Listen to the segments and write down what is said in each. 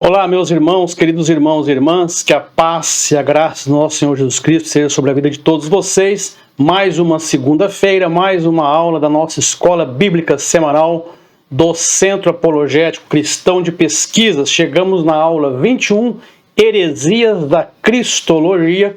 Olá, meus irmãos, queridos irmãos e irmãs, que a paz e a graça do nosso Senhor Jesus Cristo seja sobre a vida de todos vocês. Mais uma segunda-feira, mais uma aula da nossa Escola Bíblica Semanal do Centro Apologético Cristão de Pesquisas. Chegamos na aula 21, Heresias da Cristologia,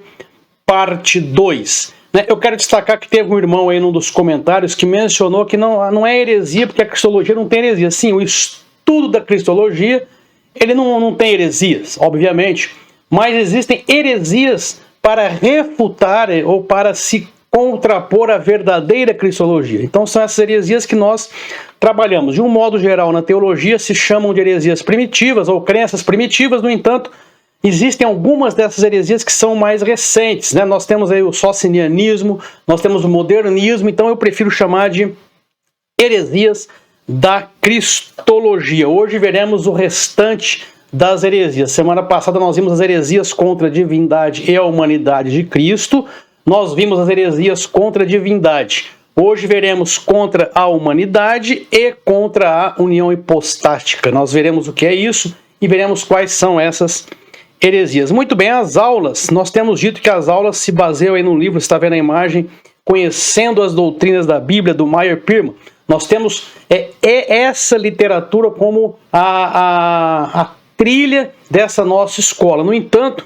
parte 2. Eu quero destacar que teve um irmão aí num dos comentários que mencionou que não é heresia, porque a Cristologia não tem heresia. Sim, o estudo da Cristologia ele não tem heresias, obviamente, mas existem heresias para refutar ou para se contrapor à verdadeira cristologia. Então são essas heresias que nós trabalhamos. De um modo geral, na teologia se chamam de heresias primitivas ou crenças primitivas, no entanto, existem algumas dessas heresias que são mais recentes, né? Nós temos aí o socinianismo, nós temos o modernismo, então eu prefiro chamar de heresias da cristologia. Hoje veremos o restante das heresias. Semana passada nós vimos as heresias contra a divindade e a humanidade de Cristo. Nós vimos as heresias contra a divindade. Hoje veremos contra a humanidade e contra a união hipostática. Nós veremos o que é isso e veremos quais são essas heresias. Muito bem, as aulas. Nós temos dito que as aulas se baseiam aí no livro, está vendo a imagem, Conhecendo as Doutrinas da Bíblia, do Meyer Pearman. Nós temos essa literatura como a trilha dessa nossa escola. No entanto,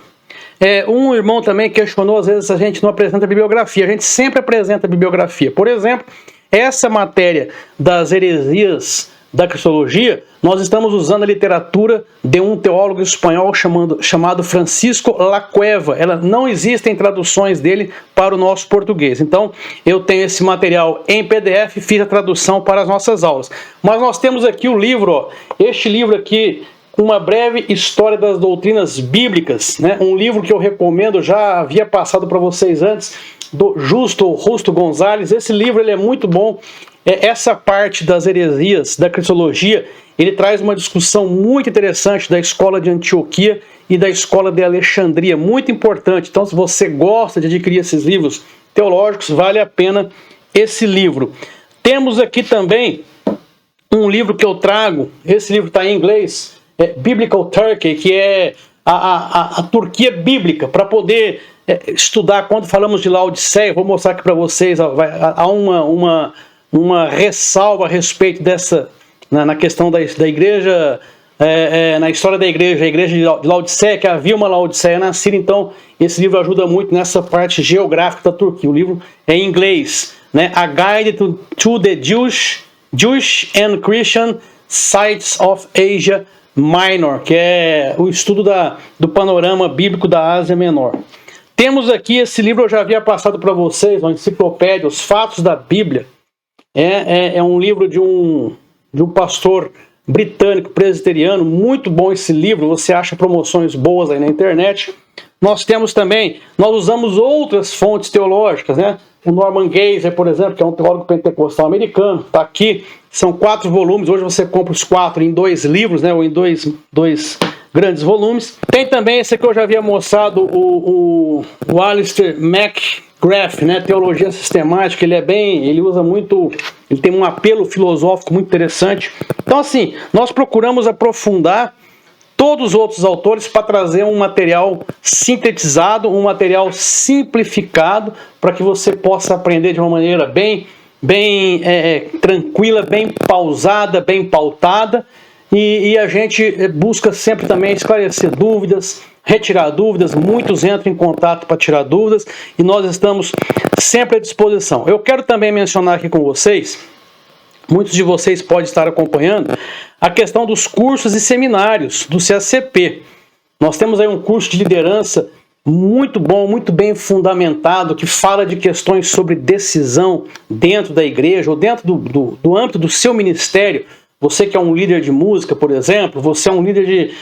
um irmão também questionou, às vezes a gente não apresenta bibliografia. A gente sempre apresenta bibliografia. Por exemplo, essa matéria das heresias da cristologia, nós estamos usando a literatura de um teólogo espanhol chamado Francisco Lacueva. Não existem traduções dele para o nosso português. Então, eu tenho esse material em PDF e fiz a tradução para as nossas aulas. Mas nós temos aqui o livro, este livro aqui, Uma Breve História das Doutrinas Bíblicas, né? Um livro que eu recomendo, já havia passado para vocês antes, do Justo Gonzalez. Esse livro ele é muito bom. Essa parte das heresias da cristologia, ele traz uma discussão muito interessante da escola de Antioquia e da escola de Alexandria, muito importante. Então, se você gosta de adquirir esses livros teológicos, vale a pena esse livro. Temos aqui também um livro que eu trago, esse livro está em inglês, Biblical Turkey, que é a Turquia bíblica, para poder estudar quando falamos de Laodiceia. Vou mostrar aqui para vocês, há uma ressalva a respeito dessa, na questão da igreja, na história da igreja, a igreja de Laodiceia, que havia uma Laodiceia na Síria. Então esse livro ajuda muito nessa parte geográfica da Turquia. O livro é em inglês, né? A Guide to the Jewish and Christian Sites of Asia Minor, que é o estudo do panorama bíblico da Ásia Menor. Temos aqui esse livro, eu já havia passado para vocês, uma enciclopédia, Os Fatos da Bíblia. É um livro de um pastor britânico, presbiteriano, muito bom esse livro, você acha promoções boas aí na internet. Nós temos também, nós usamos outras fontes teológicas, né? O Norman Geisler, por exemplo, que é um teólogo pentecostal americano, está aqui, são 4 volumes, hoje você compra os 4 em 2 livros, né? Ou em dois grandes volumes. Tem também esse que eu já havia mostrado, o Alistair McGrath, né? Teologia Sistemática. Ele usa muito, ele tem um apelo filosófico muito interessante. Então, assim, nós procuramos aprofundar todos os outros autores para trazer um material sintetizado, um material simplificado, para que você possa aprender de uma maneira bem tranquila, bem pausada, bem pautada. E a gente busca sempre também esclarecer dúvidas, retirar dúvidas. Muitos entram em contato para tirar dúvidas e nós estamos sempre à disposição. Eu quero também mencionar aqui com vocês, muitos de vocês podem estar acompanhando, a questão dos cursos e seminários do CACP. Nós temos aí um curso de liderança muito bom, muito bem fundamentado, que fala de questões sobre decisão dentro da igreja ou dentro do âmbito do seu ministério. Você que é um líder de música, por exemplo, você é um líder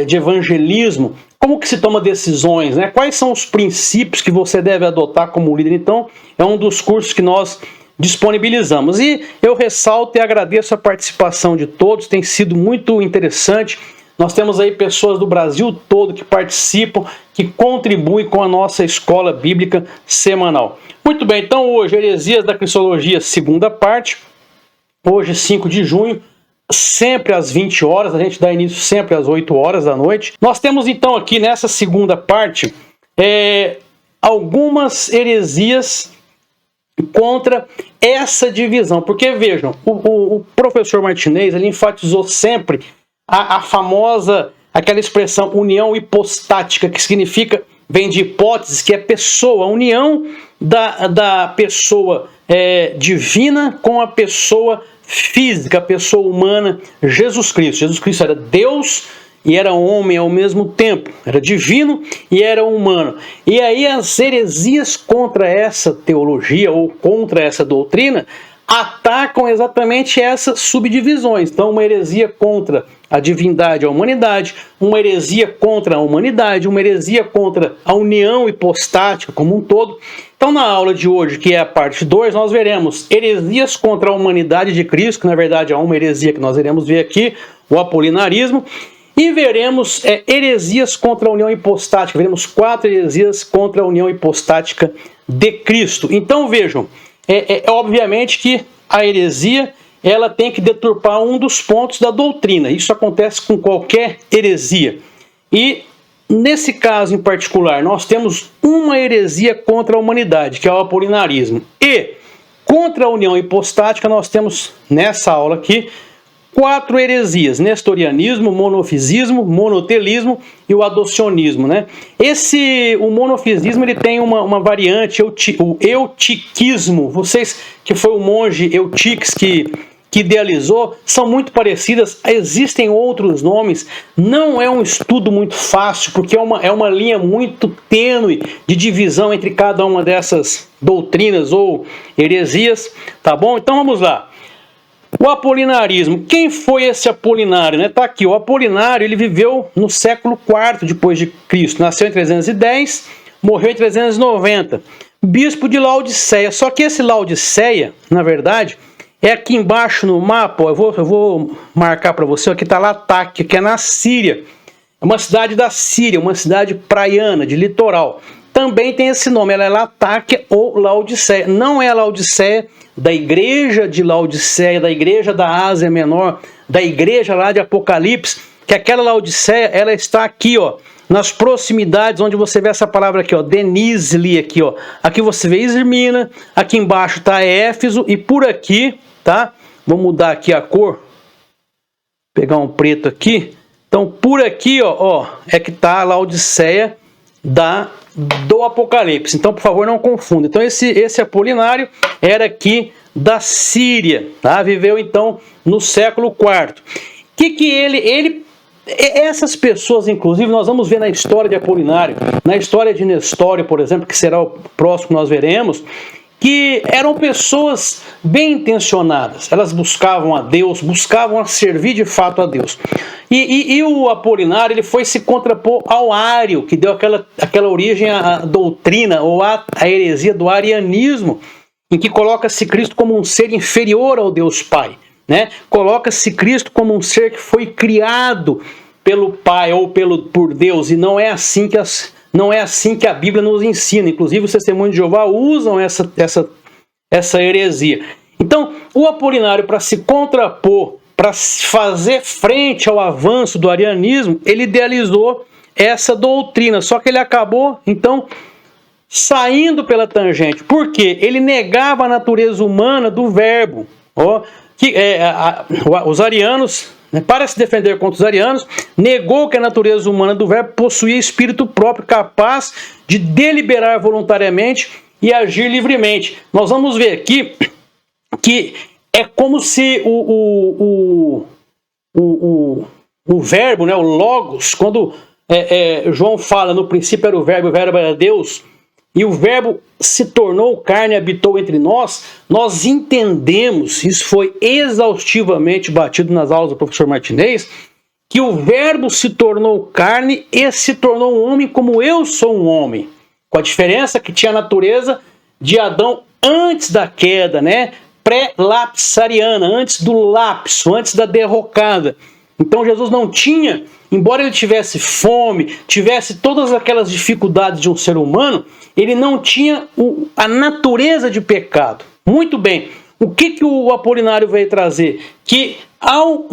de evangelismo, como que se toma decisões, né? Quais são os princípios que você deve adotar como líder? Então, é um dos cursos que nós disponibilizamos. E eu ressalto e agradeço a participação de todos, tem sido muito interessante. Nós temos aí pessoas do Brasil todo que participam, que contribuem com a nossa escola bíblica semanal. Muito bem, então hoje, Heresias da Cristologia, segunda parte. Hoje, 5 de junho, sempre às 20 horas, a gente dá início sempre às 8 horas da noite. Nós temos então aqui nessa segunda parte algumas heresias contra essa divisão, porque vejam, o professor Martinez, ele enfatizou sempre a famosa, aquela expressão união hipostática, que significa, vem de hipóteses, que é pessoa, a união da pessoa divina com a pessoa física, a pessoa humana, Jesus Cristo. Jesus Cristo era Deus e era homem ao mesmo tempo, era divino e era humano. E aí as heresias contra essa teologia ou contra essa doutrina atacam exatamente essas subdivisões. Então, uma heresia contra a divindade e a humanidade, uma heresia contra a humanidade, uma heresia contra a união hipostática como um todo. Então, na aula de hoje, que é a parte 2, nós veremos heresias contra a humanidade de Cristo, que na verdade é uma heresia que nós iremos ver aqui, o apolinarismo, e veremos heresias contra a união hipostática. Veremos 4 heresias contra a união hipostática de Cristo. Então, vejam, obviamente que a heresia ela tem que deturpar um dos pontos da doutrina. Isso acontece com qualquer heresia. E, nesse caso em particular, nós temos uma heresia contra a humanidade, que é o apolinarismo. E, contra a união hipostática, nós temos, nessa aula aqui, 4 heresias: nestorianismo, monofisismo, monotelismo e o adocionismo, né? O monofisismo ele tem uma variante, o eutiquismo. Vocês, que foi o monge Eutiques que idealizou, são muito parecidas. Existem outros nomes. Não é um estudo muito fácil, porque é uma linha muito tênue de divisão entre cada uma dessas doutrinas ou heresias, tá bom? Então vamos lá. O apolinarismo. Quem foi esse Apolinário? Está aqui. O Apolinário ele viveu no século IV depois de Cristo. Nasceu em 310, morreu em 390. Bispo de Laodiceia. Só que esse Laodiceia, na verdade, é aqui embaixo no mapa. Eu vou marcar para você. Aqui está Latáquia, que é na Síria. É uma cidade da Síria, uma cidade praiana, de litoral. Também tem esse nome. Ela é Latáquia ou Laodiceia. Não é a Laodiceia da igreja de Laodiceia, da igreja da Ásia Menor, da igreja lá de Apocalipse, que aquela Laodiceia, ela está aqui, ó, nas proximidades, onde você vê essa palavra aqui, ó, Denizli, aqui, ó. Aqui você vê Esmirna, aqui embaixo está Éfeso, e por aqui, tá? Vou mudar aqui a cor, pegar um preto aqui. Então, por aqui, ó, é que está a Laodiceia do Apocalipse. Então, por favor, não confunda. Então, esse Apolinário era aqui da Síria, tá? Viveu, então, no século IV. Essas pessoas, inclusive, nós vamos ver na história de Apolinário, na história de Nestório, por exemplo, que será o próximo que nós veremos, que eram pessoas bem intencionadas. Elas buscavam a Deus, buscavam a servir de fato a Deus. E o Apolinário ele foi se contrapor ao Ário, que deu aquela origem à doutrina ou à heresia do arianismo, em que coloca-se Cristo como um ser inferior ao Deus Pai, né? Coloca-se Cristo como um ser que foi criado pelo Pai ou por Deus, e não é assim que a Bíblia nos ensina. Inclusive os Testemunhos de Jeová usam essa heresia. Então, o Apolinário, para se contrapor, para fazer frente ao avanço do arianismo, ele idealizou essa doutrina. Só que ele acabou, então, saindo pela tangente. Por quê? Ele negava a natureza humana do verbo. Os arianos, né, para se defender contra os arianos, negou que a natureza humana do verbo possuía espírito próprio capaz de deliberar voluntariamente e agir livremente. Nós vamos ver aqui que é como se o verbo, né, o logos, quando João fala no princípio era o verbo era Deus, e o verbo se tornou carne e habitou entre nós, nós entendemos, isso foi exaustivamente batido nas aulas do professor Martinez, que o verbo se tornou carne e se tornou um homem como eu sou um homem, com a diferença que tinha a natureza de Adão antes da queda, né? Pré-lapsariana, antes do lapso, antes da derrocada. Então Jesus não tinha, embora ele tivesse fome, tivesse todas aquelas dificuldades de um ser humano, ele não tinha a natureza de pecado. Muito bem, o que o Apolinário veio trazer? Que Ao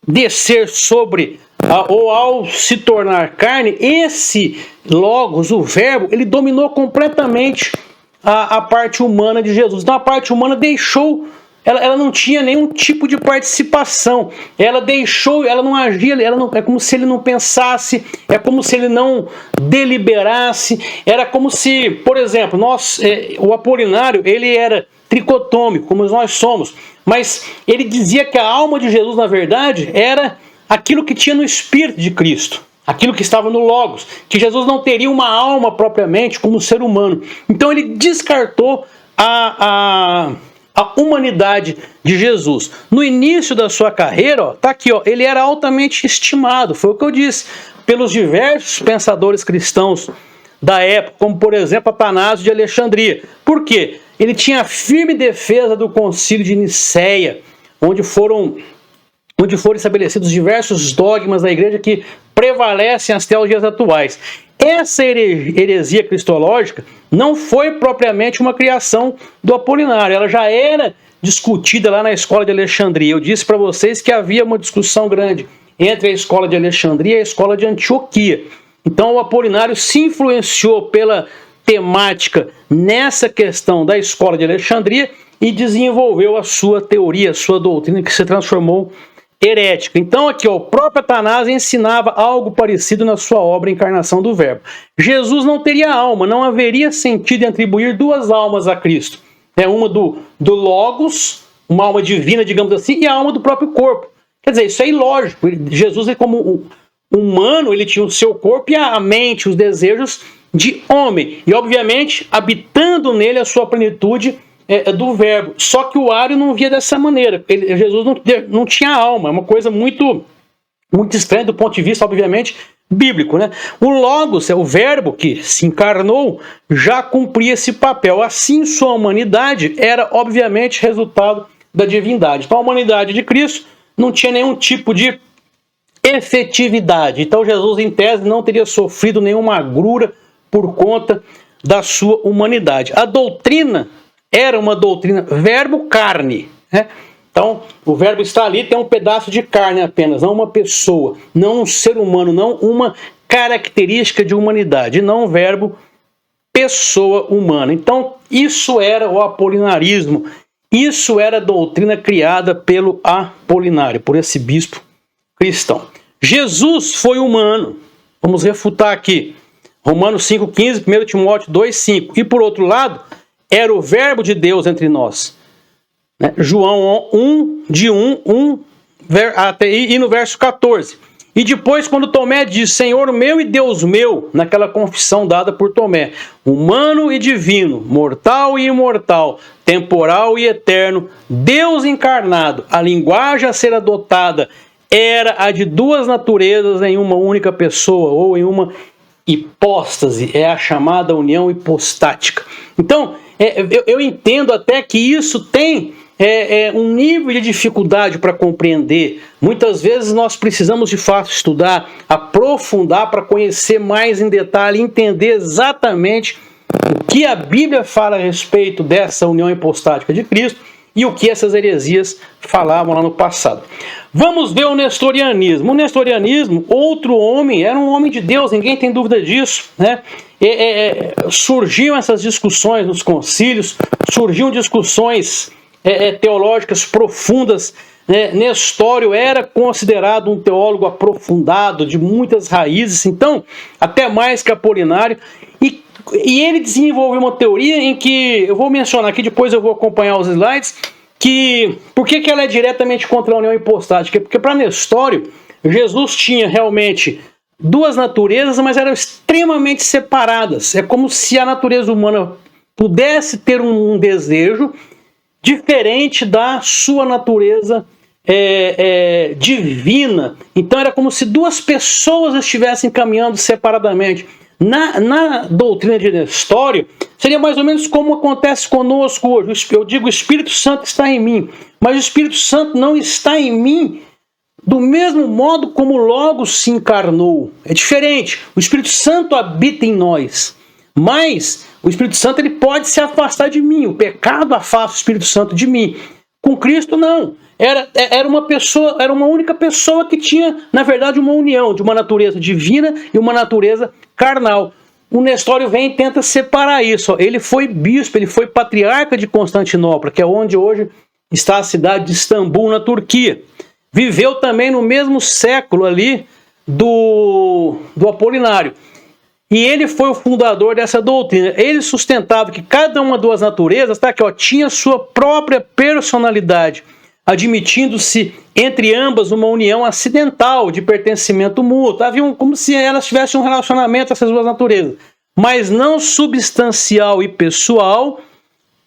descer sobre, ou ao se tornar carne, esse Logos, o verbo, ele dominou completamente a parte humana de Jesus. Então a parte humana deixou, ela não tinha nenhum tipo de participação, ela deixou, ela não agia, é como se ele não pensasse, é como se ele não deliberasse, era como se, por exemplo, o Apolinário, ele era tricotômico, como nós somos, mas ele dizia que a alma de Jesus, na verdade, era aquilo que tinha no Espírito de Cristo, aquilo que estava no Logos, que Jesus não teria uma alma propriamente como ser humano. Então ele descartou a humanidade de Jesus. No início da sua carreira, tá aqui, ele era altamente estimado, foi o que eu disse, pelos diversos pensadores cristãos da época, como por exemplo Atanásio de Alexandria. Por quê? Ele tinha a firme defesa do Concílio de Nicéia, onde foram estabelecidos diversos dogmas da igreja que prevalecem até os dias atuais. Essa heresia cristológica não foi propriamente uma criação do Apolinário, ela já era discutida lá na escola de Alexandria. Eu disse para vocês que havia uma discussão grande entre a escola de Alexandria e a escola de Antioquia. Então o Apolinário se influenciou pela temática nessa questão da escola de Alexandria e desenvolveu a sua teoria, a sua doutrina, que se transformou herética. Então aqui, o próprio Atanásio ensinava algo parecido na sua obra Encarnação do Verbo. Jesus não teria alma, não haveria sentido em atribuir duas almas a Cristo. Uma do Logos, uma alma divina, digamos assim, e a alma do próprio corpo. Quer dizer, isso é ilógico. Jesus, como humano, ele tinha o seu corpo e a mente, os desejos de homem. E, obviamente, habitando nele a sua plenitude do verbo. Só que o Ário não via dessa maneira. Jesus não tinha alma. É uma coisa muito, muito estranha do ponto de vista, obviamente, bíblico, né? O Logos, o verbo que se encarnou, já cumpria esse papel. Assim, sua humanidade era, obviamente, resultado da divindade. Então, a humanidade de Cristo não tinha nenhum tipo de efetividade. Então, Jesus, em tese, não teria sofrido nenhuma agrura por conta da sua humanidade. A doutrina era uma doutrina verbo-carne, né? Então, o verbo está ali, tem um pedaço de carne apenas, não uma pessoa, não um ser humano, não uma característica de humanidade, não um verbo pessoa humana. Então, isso era o apolinarismo, isso era a doutrina criada pelo Apolinário, por esse bispo cristão. Jesus foi humano, vamos refutar aqui, Romanos 5,15, 1 Timóteo 2,5. E por outro lado, era o verbo de Deus entre nós. João 1, de 1, e no verso 14. E depois, quando Tomé diz, Senhor meu e Deus meu, naquela confissão dada por Tomé, humano e divino, mortal e imortal, temporal e eterno, Deus encarnado, a linguagem a ser adotada era a de duas naturezas em uma única pessoa, ou em uma hipóstase, é a chamada união hipostática. Então, eu entendo até que isso tem um nível de dificuldade para compreender. Muitas vezes nós precisamos de fato estudar, aprofundar para conhecer mais em detalhe, entender exatamente o que a Bíblia fala a respeito dessa união hipostática de Cristo e o que essas heresias falavam lá no passado. Vamos ver o nestorianismo. O nestorianismo, outro homem, era um homem de Deus, ninguém tem dúvida disso, né? Surgiam essas discussões nos concílios, surgiam discussões teológicas profundas. Nestório era considerado um teólogo aprofundado, de muitas raízes, então, até mais que Apolinário, e ele desenvolveu uma teoria em que, eu vou mencionar aqui, depois eu vou acompanhar os slides, por que ela é diretamente contra a união hipostática? Porque para Nestório, Jesus tinha realmente duas naturezas, mas eram extremamente separadas. É como se a natureza humana pudesse ter um desejo diferente da sua natureza divina. Então era como se duas pessoas estivessem caminhando separadamente. Na doutrina de Nestório, seria mais ou menos como acontece conosco hoje. Eu digo, o Espírito Santo está em mim, mas o Espírito Santo não está em mim do mesmo modo como o Logos se encarnou. É diferente. O Espírito Santo habita em nós, mas o Espírito Santo ele pode se afastar de mim. O pecado afasta o Espírito Santo de mim. Com Cristo, não. Era uma pessoa, era uma única pessoa que tinha, na verdade, uma união de uma natureza divina e uma natureza carnal. O Nestório vem e tenta separar isso. Ele foi bispo, ele foi patriarca de Constantinopla, que é onde hoje está a cidade de Istambul, na Turquia. Viveu também no mesmo século ali do Apolinário. E ele foi o fundador dessa doutrina. Ele sustentava que cada uma das naturezas, tá aqui, ó, tinha sua própria personalidade, admitindo-se entre ambas uma união acidental de pertencimento mútuo. Havia como se elas tivessem um relacionamento, essas duas naturezas, mas não substancial e pessoal,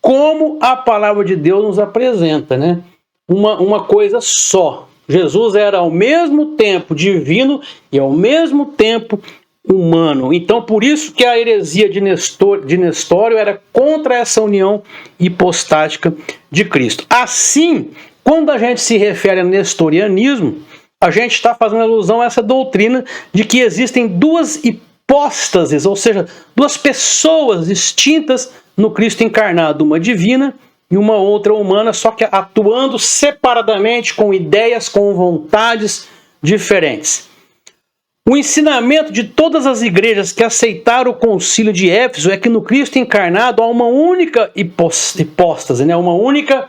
como a palavra de Deus nos apresenta, né? Uma coisa só. Jesus era ao mesmo tempo divino e ao mesmo tempo humano. Então, por isso que a heresia de Nestório era contra essa união hipostática de Cristo. Assim, quando a gente se refere a nestorianismo, a gente está fazendo alusão a essa doutrina de que existem duas hipóstases, ou seja, duas pessoas distintas no Cristo encarnado, uma divina e uma outra humana, só que atuando separadamente, com ideias, com vontades diferentes. O ensinamento de todas as igrejas que aceitaram o concílio de Éfeso é que no Cristo encarnado há uma única hipóstase, né? Uma única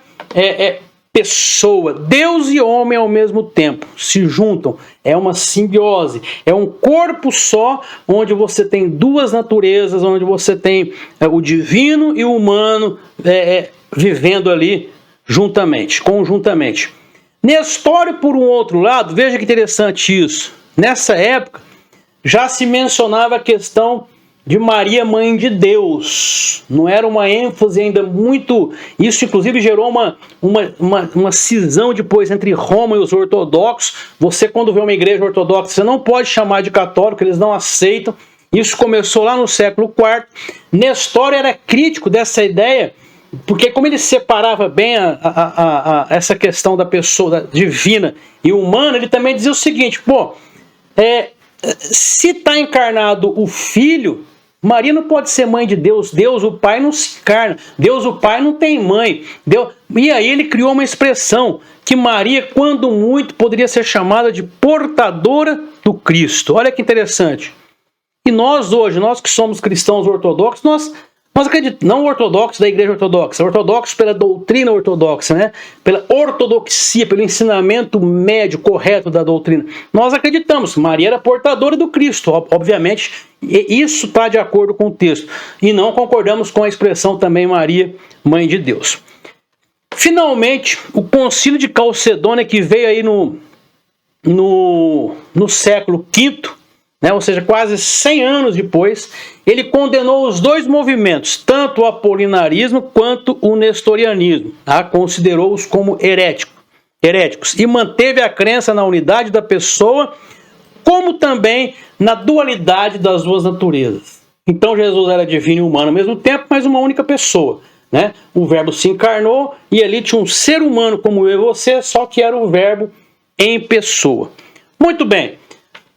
pessoa. Deus e homem ao mesmo tempo se juntam. É uma simbiose. É um corpo só, onde você tem duas naturezas, onde você tem o divino e o humano vivendo ali conjuntamente. Nestório, por um outro lado, veja que interessante isso. Nessa época, já se mencionava a questão de Maria, mãe de Deus. Não era uma ênfase ainda muito... Isso, inclusive, gerou uma cisão depois entre Roma e os ortodoxos. Você, quando vê uma igreja ortodoxa, você não pode chamar de católico, eles não aceitam. Isso começou lá no século IV. Nestório era crítico dessa ideia, porque como ele separava bem essa questão da pessoa divina e humana, ele também dizia o seguinte, se está encarnado o Filho, Maria não pode ser mãe de Deus. Deus, o Pai, não se encarna. Deus, o Pai, não tem mãe. E aí ele criou uma expressão que Maria, quando muito, poderia ser chamada de portadora do Cristo. Olha que interessante. E nós hoje, nós que somos cristãos ortodoxos, nós acreditamos, não ortodoxos da igreja ortodoxa, ortodoxos pela doutrina ortodoxa, né? Pela ortodoxia, pelo ensinamento médio, correto da doutrina. Nós acreditamos que Maria era portadora do Cristo, obviamente, e isso está de acordo com o texto. E não concordamos com a expressão também Maria, mãe de Deus. Finalmente, o concílio de Calcedônia, que veio aí no século V, né, ou seja, quase 100 anos depois, ele condenou os dois movimentos, tanto o apolinarismo quanto o nestorianismo, tá? Considerou-os como heréticos e manteve a crença na unidade da pessoa, como também na dualidade das duas naturezas. Então Jesus era divino e humano ao mesmo tempo, mas uma única pessoa, né? O Verbo se encarnou e ali tinha um ser humano como eu e você, só que era o Verbo em pessoa. Muito bem.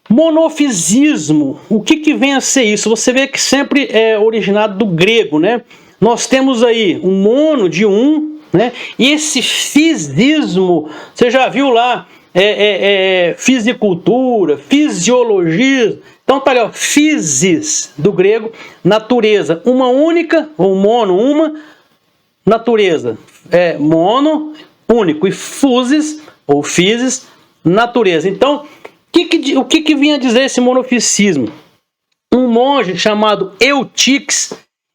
Monofisismo, o que vem a ser isso? Você vê que sempre é originado do grego, né? Nós temos aí um mono de um, né? E esse fisismo, você já viu lá, fisicultura, fisiologia. Então tá ali, ó, physis, do grego, natureza. Uma única, ou mono, uma, natureza. Mono, único. E physis, ou physis, natureza. Então, o que vinha dizer esse monofisismo? Um monge chamado Eutiques,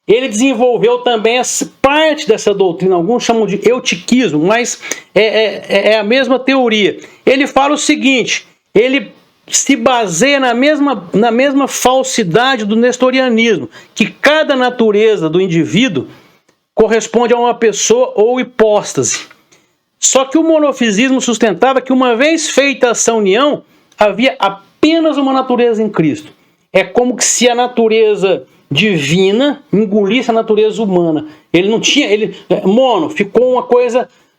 ele desenvolveu também essa parte dessa doutrina, alguns chamam de eutiquismo, mas é a mesma teoria. Ele fala o seguinte, ele se baseia na mesma falsidade do nestorianismo, que cada natureza do indivíduo corresponde a uma pessoa ou hipóstase. Só que o monofisismo sustentava que uma vez feita essa união, havia apenas uma natureza em Cristo. É como que se a natureza divina engolisse a natureza humana. Ele não tinha, ficou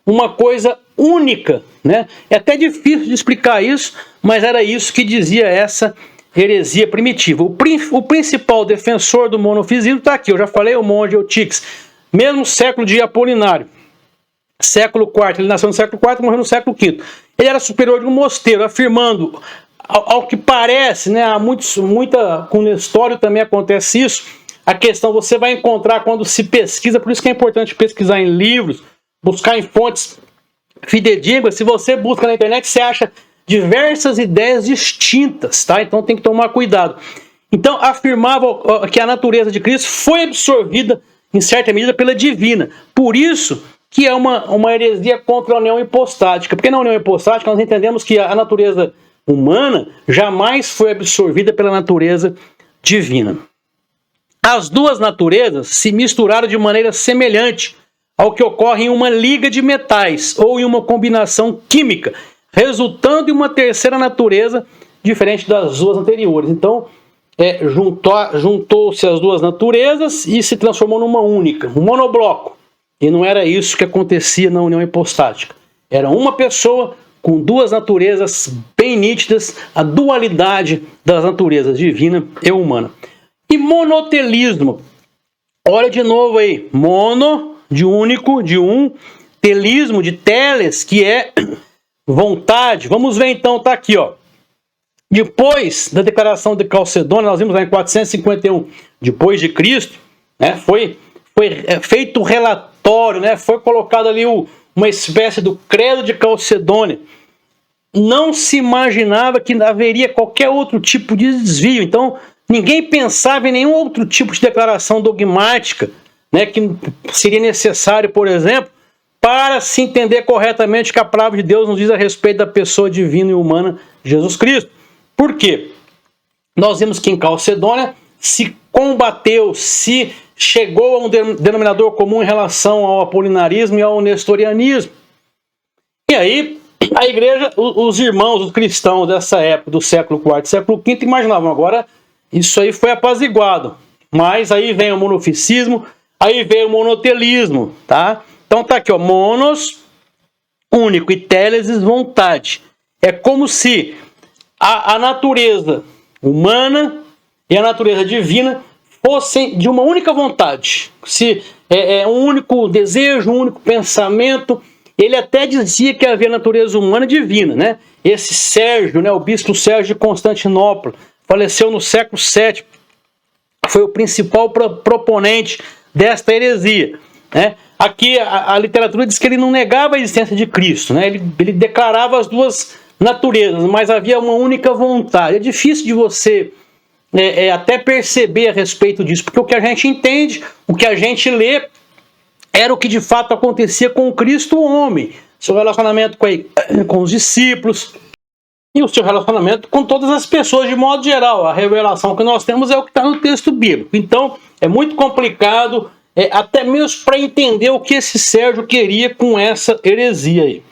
uma coisa única, né? É até difícil de explicar isso, mas era isso que dizia essa heresia primitiva. O principal defensor do monofisismo está aqui, eu já falei, o monge Eutiques, mesmo século de Apolinário. século IV, ele nasceu no século IV e morreu no século V. Ele era superior de um mosteiro, afirmando, ao que parece, né, com Nestório também acontece isso, a questão você vai encontrar quando se pesquisa, por isso que é importante pesquisar em livros, buscar em fontes fidedignas. Se você busca na internet, você acha diversas ideias distintas, tá? Então tem que tomar cuidado. Então afirmava que a natureza de Cristo foi absorvida em certa medida pela divina. Por isso que é uma heresia contra a união hipostática. Porque na união hipostática nós entendemos que a natureza humana jamais foi absorvida pela natureza divina. As duas naturezas se misturaram de maneira semelhante ao que ocorre em uma liga de metais ou em uma combinação química, resultando em uma terceira natureza diferente das duas anteriores. Então, juntou-se as duas naturezas e se transformou numa única, um monobloco. E não era isso que acontecia na união hipostática. Era uma pessoa com duas naturezas bem nítidas, a dualidade das naturezas divina e humana. E monotelismo. Olha de novo aí. Mono, de único, de um. Telismo, de teles, que é vontade. Vamos ver então, tá aqui, ó. Depois da declaração de Calcedônia, nós vimos lá em 451 depois de Cristo, né, foi feito o relatório, né, foi colocado ali uma espécie do credo de Calcedônia. Não se imaginava que haveria qualquer outro tipo de desvio. Então, ninguém pensava em nenhum outro tipo de declaração dogmática, né, que seria necessário, por exemplo, para se entender corretamente que a palavra de Deus nos diz a respeito da pessoa divina e humana Jesus Cristo. Por quê? Nós vimos que em Calcedônia se combateu, se chegou a um denominador comum em relação ao apolinarismo e ao nestorianismo. E aí, a igreja, os irmãos, os cristãos dessa época, do século IV e século V, imaginavam, agora isso aí foi apaziguado. Mas aí vem o monofisismo, aí vem o monotelismo, tá? Então tá aqui, ó, monos, único, e telesis, vontade. É como se a natureza humana e a natureza divina fossem de uma única vontade. Se um único desejo, um único pensamento. Ele até dizia que havia natureza humana e divina, né? Esse Sérgio, né, o bispo Sérgio de Constantinopla, faleceu no século VII, foi o principal proponente desta heresia, né? Aqui a literatura diz que ele não negava a existência de Cristo, né? Ele declarava as duas naturezas, mas havia uma única vontade. É difícil de você até perceber a respeito disso, porque o que a gente entende, o que a gente lê, era o que de fato acontecia com o Cristo homem, seu relacionamento com os discípulos e o seu relacionamento com todas as pessoas de modo geral. A revelação que nós temos é o que está no texto bíblico. Então é muito complicado, até mesmo para entender o que esse Sérgio queria com essa heresia aí.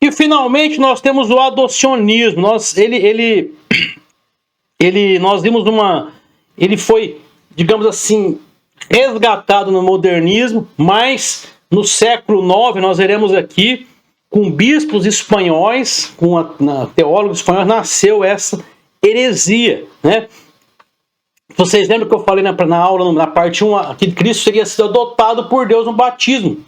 E finalmente nós temos o adocionismo. Nós vimos ele foi, digamos assim, resgatado no modernismo, mas no século IX nós veremos aqui, com bispos espanhóis, com teólogos espanhóis, nasceu essa heresia, né? Vocês lembram que eu falei na aula, na parte 1, que Cristo teria sido adotado por Deus no batismo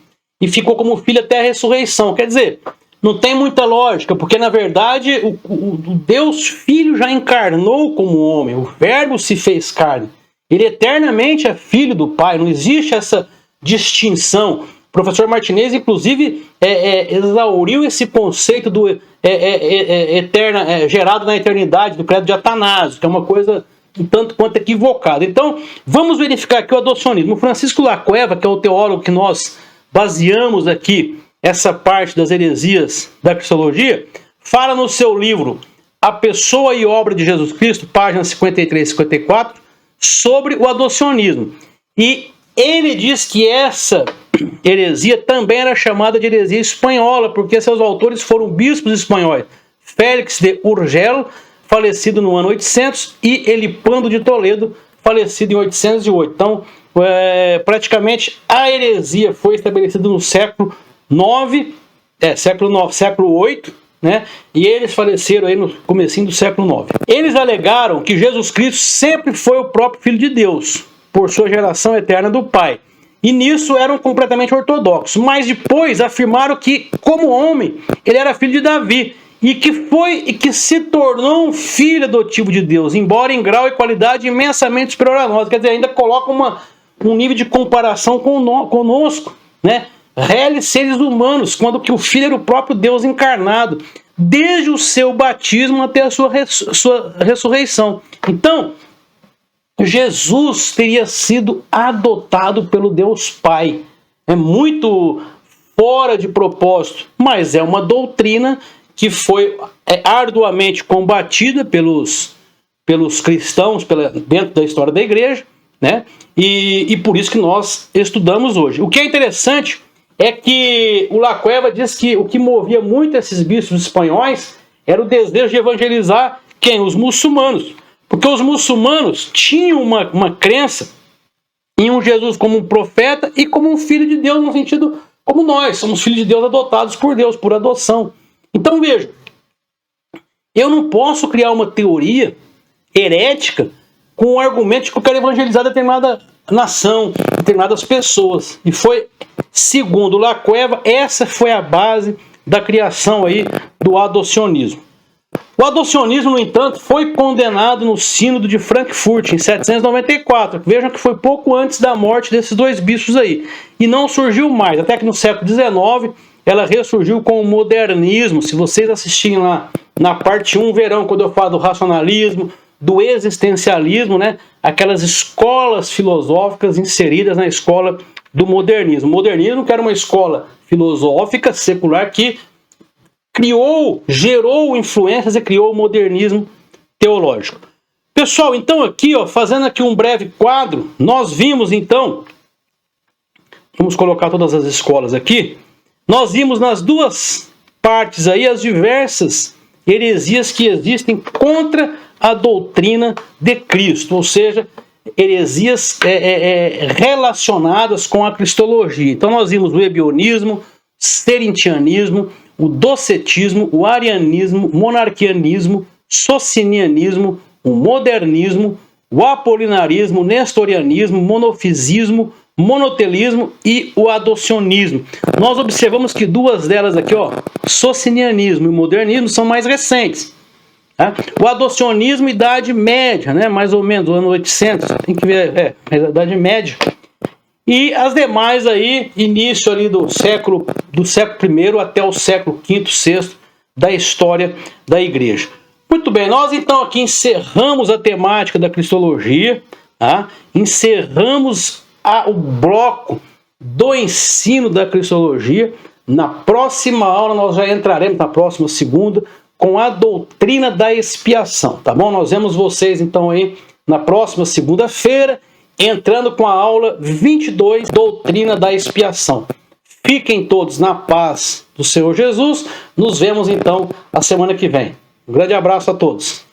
e ficou como filho até a ressurreição. Quer dizer, não tem muita lógica, porque na verdade o Deus Filho já encarnou como homem, o Verbo se fez carne. Ele eternamente é filho do Pai, não existe essa distinção. O professor Martinez, inclusive, exauriu esse conceito do gerado na eternidade, do credo de Atanásio, que é uma coisa um tanto quanto equivocada. Então, vamos verificar aqui o adocionismo. O Francisco Lacueva, que é o teólogo que nós baseamos aqui essa parte das heresias da cristologia, fala no seu livro A Pessoa e Obra de Jesus Cristo, páginas 53 e 54, sobre o adocionismo. E ele diz que essa heresia também era chamada de heresia espanhola, porque seus autores foram bispos espanhóis, Félix de Urgel, falecido no ano 800, e Elipando de Toledo, falecido em 808. Então, praticamente a heresia foi estabelecida no século século VIII, né? E eles faleceram aí no comecinho do século IX. Eles alegaram que Jesus Cristo sempre foi o próprio Filho de Deus, por sua geração eterna do Pai, E nisso eram completamente ortodoxos. Mas depois afirmaram que, como homem, ele era filho de Davi. E que se tornou um filho adotivo de Deus, embora em grau e qualidade imensamente superior a nós. Quer dizer, ainda coloca um nível de comparação conosco, né? Réis seres humanos, quando que o Filho era o próprio Deus encarnado, desde o seu batismo até a sua ressurreição. Então, Jesus teria sido adotado pelo Deus Pai. É muito fora de propósito, mas é uma doutrina que foi arduamente combatida pelos cristãos dentro da história da igreja, né? E por isso que nós estudamos hoje. O que é interessante é que o Lacueva diz que o que movia muito esses bispos espanhóis era o desejo de evangelizar quem? Os muçulmanos. Porque os muçulmanos tinham uma crença em um Jesus como um profeta e como um filho de Deus, no sentido como nós, somos filhos de Deus adotados por Deus, por adoção. Então veja, eu não posso criar uma teoria herética com o argumento de que eu quero evangelizar determinada nação, determinadas pessoas. E foi, segundo Lacueva, essa foi a base da criação aí do adocionismo. O adocionismo, no entanto, foi condenado no Sínodo de Frankfurt, em 794. Vejam que foi pouco antes da morte desses dois bispos aí. E não surgiu mais, até que no século XIX ela ressurgiu com o modernismo. Se vocês assistirem lá na parte 1, verão, quando eu falo do racionalismo, do existencialismo, né? Aquelas escolas filosóficas inseridas na escola do modernismo. O modernismo, que era uma escola filosófica secular que gerou influências e criou o modernismo teológico. Pessoal, então aqui, fazendo aqui um breve quadro, nós vimos então, vamos colocar todas as escolas aqui, nós vimos nas duas partes aí as diversas heresias que existem contra a doutrina de Cristo, ou seja, heresias relacionadas com a cristologia. Então nós vimos o ebionismo, serintianismo, o docetismo, o arianismo, monarquianismo, socinianismo, o modernismo, o apolinarismo, o nestorianismo, monofisismo, monotelismo e o adocionismo. Nós observamos que duas delas aqui, socinianismo e modernismo, são mais recentes. Tá? O adocionismo, Idade Média, né? Mais ou menos, ano 800, tem que ver, Idade Média. E as demais aí, início ali do século I até o século V, VI da história da igreja. Muito bem, nós então aqui encerramos a temática da cristologia, tá? Encerramos o bloco do ensino da cristologia. Na próxima aula nós já entraremos, na próxima segunda, com a doutrina da expiação, tá bom? Nós vemos vocês então aí na próxima segunda-feira, entrando com a aula 22, doutrina da expiação. Fiquem todos na paz do Senhor Jesus. Nos vemos então a semana que vem. Um grande abraço a todos.